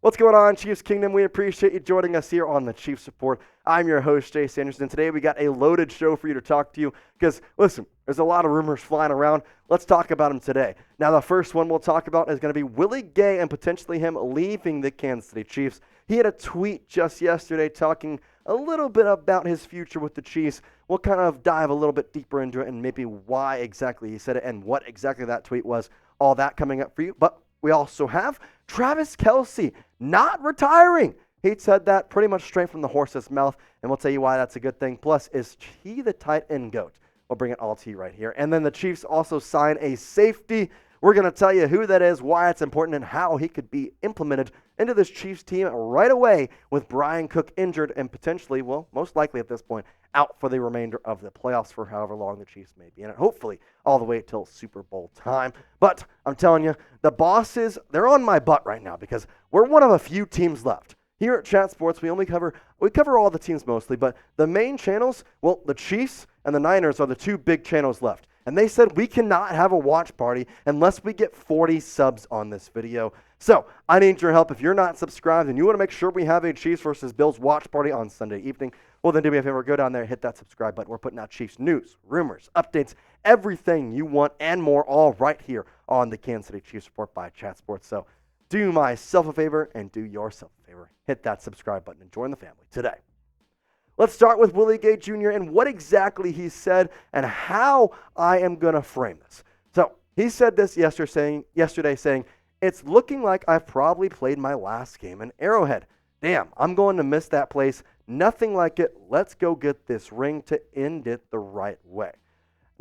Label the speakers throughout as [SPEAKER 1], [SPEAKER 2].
[SPEAKER 1] What's going on, Chiefs Kingdom? We appreciate you joining us here on the Chiefs Report. I'm your host, Jay Sanderson, and today we got a loaded show for you to talk to you because, listen, there's a lot of rumors flying around. Let's talk about them today. Now, the first one we'll talk about is going to be Willie Gay and potentially him leaving the Kansas City Chiefs. He had a tweet just yesterday talking a little bit about his future with the Chiefs. We'll kind of dive a little bit deeper into it and maybe why exactly he said it and what exactly that tweet was. All that coming up for you. But we also have Travis Kelce not retiring. He said that pretty much straight from the horse's mouth, and we'll tell you why that's a good thing. Plus, is he the tight end GOAT? We'll bring it all to you right here. And then the Chiefs also sign a safety. We're going to tell you who that is, why it's important, and how he could be implemented into this Chiefs team right away with Brian Cook injured and potentially, well, most likely at this point, out for the remainder of the playoffs for however long the Chiefs may be in it. Hopefully all the way till Super Bowl time. But I'm telling you, the bosses, they're on my butt right now because we're one of a few teams left. Here at Chat Sports, we cover all the teams mostly, but the main channels, well, the Chiefs and the Niners are the two big channels left. And they said we cannot have a watch party unless we get 40 subs on this video. So I need your help. If you're not subscribed and you want to make sure we have a Chiefs versus Bills watch party on Sunday evening, well, then do me a favor, go down there, hit that subscribe button. We're putting out Chiefs news, rumors, updates, everything you want and more, all right here on the Kansas City Chiefs Report by Chat Sports. So do myself a favor and do yourself a favor. Hit that subscribe button and join the family today. Let's start with Willie Gay Jr. and what exactly he said and how I am going to frame this. So he said this yesterday saying, it's looking like I've probably played my last game in Arrowhead. Damn, I'm going to miss that place. Nothing like it. Let's go get this ring to end it the right way.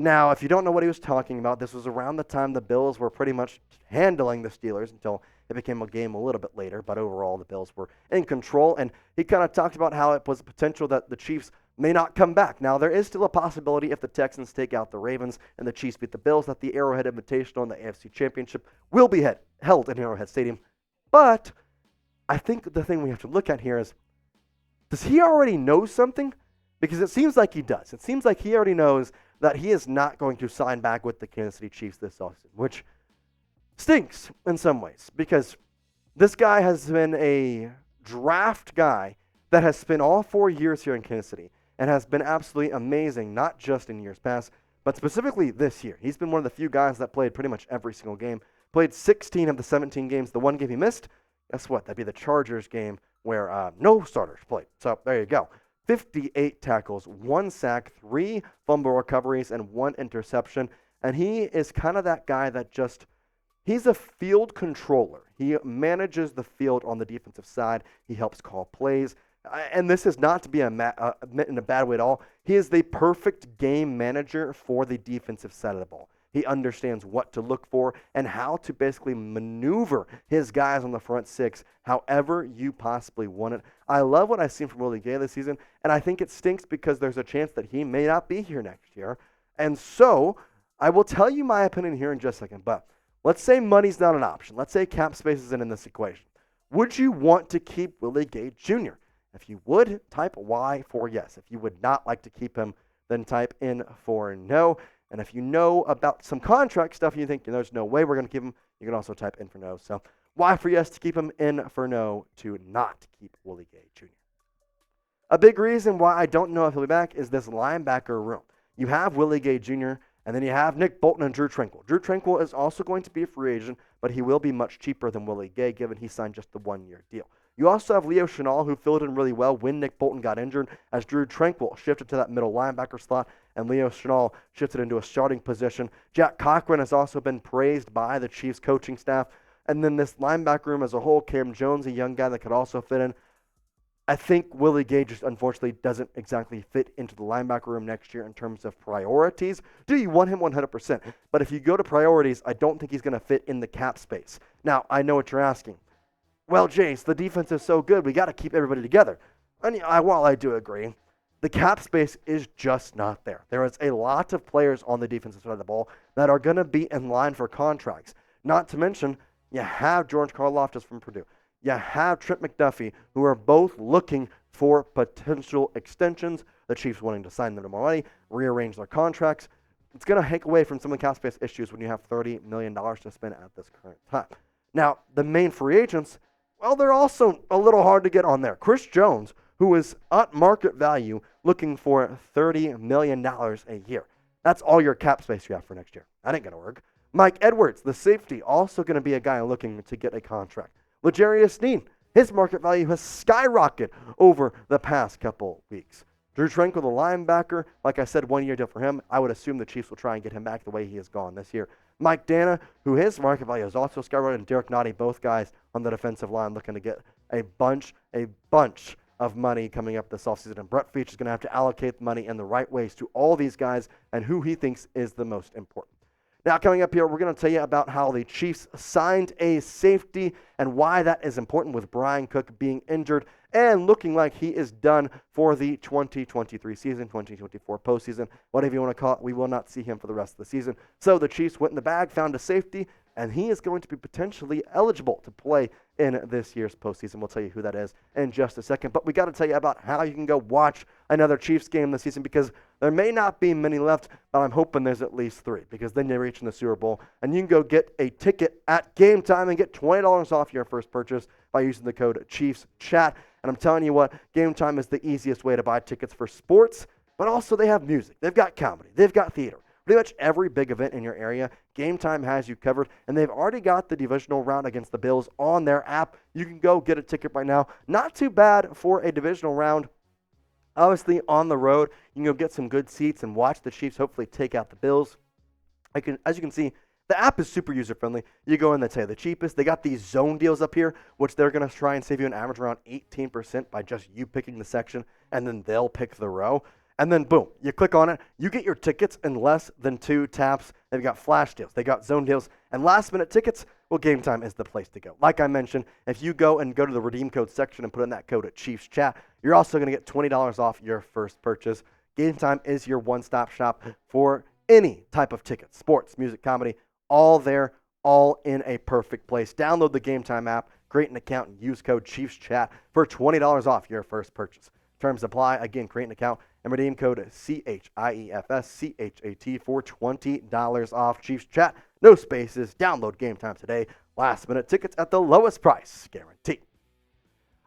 [SPEAKER 1] Now, if you don't know what he was talking about, this was around the time the Bills were pretty much handling the Steelers until it became a game a little bit later. But overall, the Bills were in control. And he kind of talked about how it was a potential that the Chiefs may not come back. Now, there is still a possibility if the Texans take out the Ravens and the Chiefs beat the Bills that the Arrowhead Invitational and the AFC Championship will be held in Arrowhead Stadium. But I think the thing we have to look at here is, does he already know something? Because it seems like he does. It seems like he already knows that he is not going to sign back with the Kansas City Chiefs this offseason, which stinks in some ways because this guy has been a draft guy that has spent all 4 years here in Kansas City and has been absolutely amazing, not just in years past, but specifically this year. He's been one of the few guys that played pretty much every single game, played 16 of the 17 games. The one game he missed, guess what? That'd be the Chargers game where no starters played. So there you go. 58 tackles, 1 sack, 3 fumble recoveries, and 1 interception. And he is kind of that guy that he's a field controller. He manages the field on the defensive side. He helps call plays. And this is not to be in a bad way at all. He is the perfect game manager for the defensive side of the ball. He understands what to look for and how to basically maneuver his guys on the front six however you possibly want it. I love what I've seen from Willie Gay this season, and I think it stinks because there's a chance that he may not be here next year. And so I will tell you my opinion here in just a second, but let's say money's not an option. Let's say cap space isn't in this equation. Would you want to keep Willie Gay Jr.? If you would, type Y for yes. If you would not like to keep him, then type in for no. And if you know about some contract stuff and you think there's no way we're going to keep him, you can also type in for no. So Y for yes to keep him, in for no to not keep Willie Gay Jr. A big reason why I don't know if he'll be back is this linebacker room. You have Willie Gay Jr., and then you have Nick Bolton and Drue Tranquill. Drue Tranquill is also going to be a free agent, but he will be much cheaper than Willie Gay, given he signed just the 1-year deal. You also have Leo Chenal, who filled in really well when Nick Bolton got injured, as Drue Tranquill shifted to that middle linebacker slot, and Leo Chenal shifted into a starting position. Jack Cochran has also been praised by the Chiefs coaching staff. And then this linebacker room as a whole, Cam Jones, a young guy that could also fit in. I think Willie Gay just unfortunately doesn't exactly fit into the linebacker room next year in terms of priorities. Do you want him 100%? But if you go to priorities, I don't think he's going to fit in the cap space. Now, I know what you're asking. Well, Jace, the defense is so good, we got to keep everybody together. And while I do agree, the cap space is just not there. There is a lot of players on the defensive side of the ball that are going to be in line for contracts. Not to mention, you have George Karlaftis from Purdue. You have Trent McDuffie, who are both looking for potential extensions. The Chiefs wanting to sign them to more money, rearrange their contracts. It's going to take away from some of the cap space issues when you have $30 million to spend at this current time. Now, the main free agents, well, they're also a little hard to get on there. Chris Jones, who is at market value, looking for $30 million a year. That's all your cap space you have for next year. That ain't going to work. Mike Edwards, the safety, also going to be a guy looking to get a contract. L'Jarius Sneed, his market value has skyrocketed over the past couple weeks. Drue Tranquill, the linebacker, like I said, 1 year deal for him. I would assume the Chiefs will try and get him back the way he has gone this year. Mike Danna, who his market value is also skyrocketed, and Derrick Nnadi, both guys on the defensive line looking to get a bunch of money coming up this offseason. And Brett Veach is going to have to allocate the money in the right ways to all these guys and who he thinks is the most important. Now, coming up here, we're going to tell you about how the Chiefs signed a safety and why that is important with Bryan Cook being injured and looking like he is done for the 2023 season, 2024 postseason, whatever you want to call it. We will not see him for the rest of the season. So the Chiefs went in the bag, found a safety, and he is going to be potentially eligible to play in this year's postseason. We'll tell you who that is in just a second. But we got to tell you about how you can go watch another Chiefs game this season, because there may not be many left, but I'm hoping there's at least 3, because then you're reaching the Super Bowl, and you can go get a ticket at Game Time and get $20 off your first purchase by using the code ChiefsChat. And I'm telling you what, Game Time is the easiest way to buy tickets for sports, but also they have music, they've got comedy, they've got theater. Pretty much every big event in your area, Game Time has you covered, and they've already got the divisional round against the Bills on their app. You can go get a ticket right now. Not too bad for a divisional round. Obviously, on the road, you can go get some good seats and watch the Chiefs hopefully take out the Bills. As you can see, the app is super user-friendly. You go in, they tell you the cheapest. They got these zone deals up here, which they're going to try and save you an average around 18% by just you picking the section, and then they'll pick the row. And then, boom, you click on it. You get your tickets in less than 2 taps. They've got flash deals. They got zone deals. And last-minute tickets, well, Game Time is the place to go. Like I mentioned, if you go to the redeem code section and put in that code at ChiefsChat, you're also going to get $20 off your first purchase. Game Time is your one-stop shop for any type of ticket, sports, music, comedy, all there, all in a perfect place. Download the Game Time app, create an account, and use code ChiefsChat for $20 off your first purchase. Terms apply. Again, create an account and redeem code CHIEFSCHAT for $20 off. Chiefs Chat, no spaces. Download Game Time today. Last minute tickets at the lowest price, guaranteed.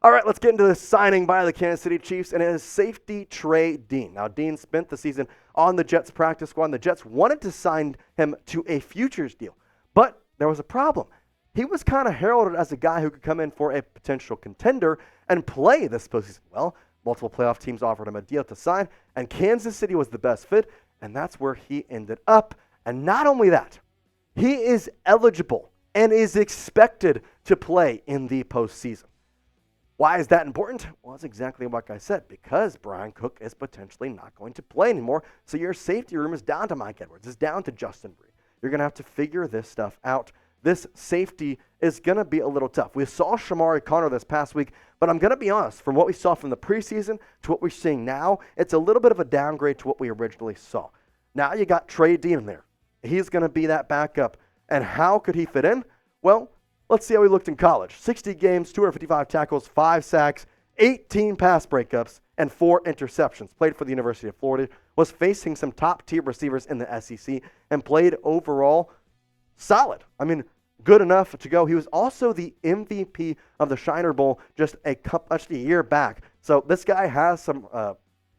[SPEAKER 1] All right, let's get into the signing by the Kansas City Chiefs, and it is safety Trey Dean. Now, Dean spent the season on the Jets practice squad, and the Jets wanted to sign him to a futures deal, but there was a problem. He was kind of heralded as a guy who could come in for a potential contender and play this postseason. Well, multiple playoff teams offered him a deal to sign, and Kansas City was the best fit, and that's where he ended up. And not only that, he is eligible and is expected to play in the postseason. Why is that important? Well, it's exactly like I said, because Bryan Cook is potentially not going to play anymore, so your safety room is down to Mike Edwards, is down to Justin Bree. You're going to have to figure this stuff out. This safety is going to be a little tough. We saw Shamari Connor this past week, but I'm going to be honest, from what we saw from the preseason to what we're seeing now, it's a little bit of a downgrade to what we originally saw. Now you got Trey Dean in there. He's going to be that backup. And how could he fit in? Well, let's see how he looked in college. 60 games, 255 tackles, 5 sacks, 18 pass breakups, and 4 interceptions. Played for the University of Florida, was facing some top-tier receivers in the SEC, and played overall solid. I mean, good enough to go. He was also the MVP of the Shiner Bowl just a year back. So this guy has some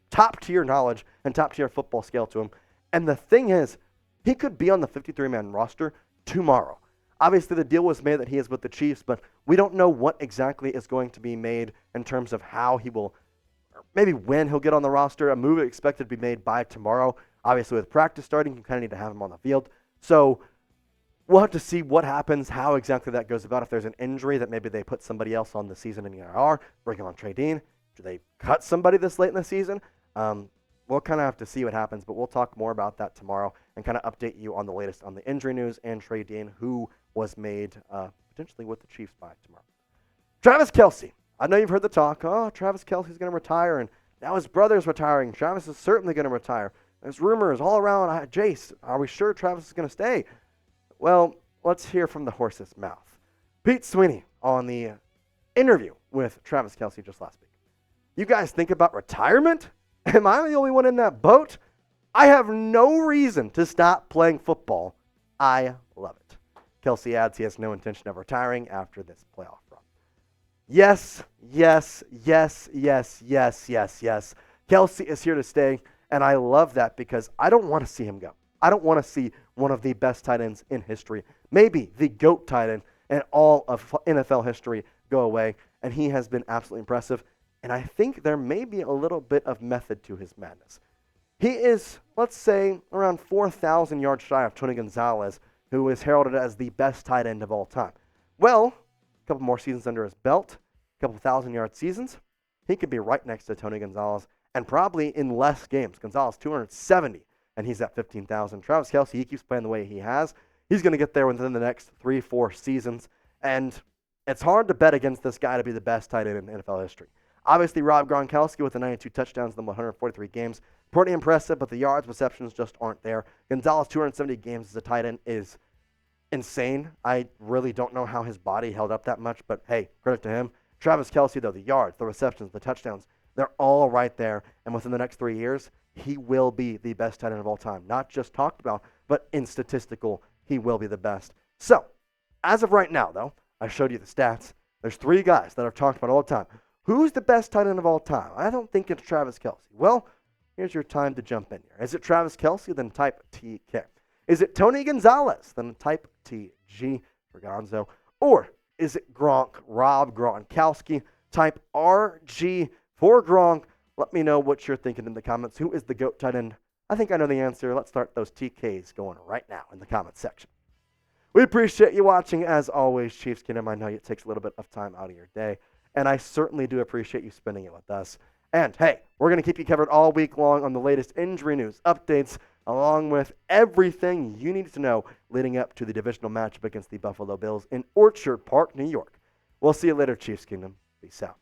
[SPEAKER 1] top-tier knowledge and top-tier football skill to him. And the thing is, he could be on the 53-man roster tomorrow. Obviously, the deal was made that he is with the Chiefs, but we don't know what exactly is going to be made in terms of how he will, or maybe when he'll get on the roster. A move expected to be made by tomorrow. Obviously, with practice starting, you kind of need to have him on the field. So we'll have to see what happens, how exactly that goes about. If there's an injury that maybe they put somebody else on the season in the IR, bring on Trey Dean. Do they cut somebody this late in the season? We'll kind of have to see what happens, but we'll talk more about that tomorrow and kind of update you on the latest on the injury news and Trey Dean, who was made potentially with the Chiefs by tomorrow. Travis Kelce. I know you've heard the talk. Oh, Travis Kelce's going to retire, and now his brother's retiring. Travis is certainly going to retire. There's rumors all around. Jace, are we sure Travis is going to stay? Well, let's hear from the horse's mouth. Pete Sweeney on the interview with Travis Kelce just last week. You guys think about retirement? Am I the only one in that boat? I have no reason to stop playing football. I love it. Kelce adds he has no intention of retiring after this playoff run. Yes, yes, yes, yes, yes, yes, yes. Kelce is here to stay, and I love that because I don't want to see him go. I don't want to see one of the best tight ends in history, maybe the GOAT tight end in all of NFL history, go away. And he has been absolutely impressive. And I think there may be a little bit of method to his madness. He is, let's say, around 4,000 yards shy of Tony Gonzalez, who is heralded as the best tight end of all time. Well, a couple more seasons under his belt, a couple 1,000-yard seasons, he could be right next to Tony Gonzalez, and probably in less games. Gonzalez 270, and he's at 15,000. Travis Kelce, he keeps playing the way he has. He's going to get there within the next 3-4 seasons, and it's hard to bet against this guy to be the best tight end in NFL history. Obviously, Rob Gronkowski with the 92 touchdowns in the 143 games. Pretty impressive, but the yards, receptions just aren't there. Gonzalez, 270 games as a tight end is insane. I really don't know how his body held up that much, but hey, credit to him. Travis Kelce, though, the yards, the receptions, the touchdowns, they're all right there. And within the next 3 years, he will be the best tight end of all time. Not just talked about, but in statistical, he will be the best. So, as of right now, though, I showed you the stats. There's 3 guys that I've talked about all the time. Who's the best tight end of all time? I don't think it's Travis Kelce. Well, here's your time to jump in here. Is it Travis Kelce? Then type TK. Is it Tony Gonzalez? Then type TG for Gonzo. Or is it Rob Gronkowski? Type RG for Gronk. Let me know what you're thinking in the comments. Who is the GOAT tight end? I think I know the answer. Let's start those TKs going right now in the comments section. We appreciate you watching. As always, Chiefs Kingdom, I know it takes a little bit of time out of your day, and I certainly do appreciate you spending it with us. And hey, we're going to keep you covered all week long on the latest injury news, updates, along with everything you need to know leading up to the divisional matchup against the Buffalo Bills in Orchard Park, New York. We'll see you later, Chiefs Kingdom. Peace out.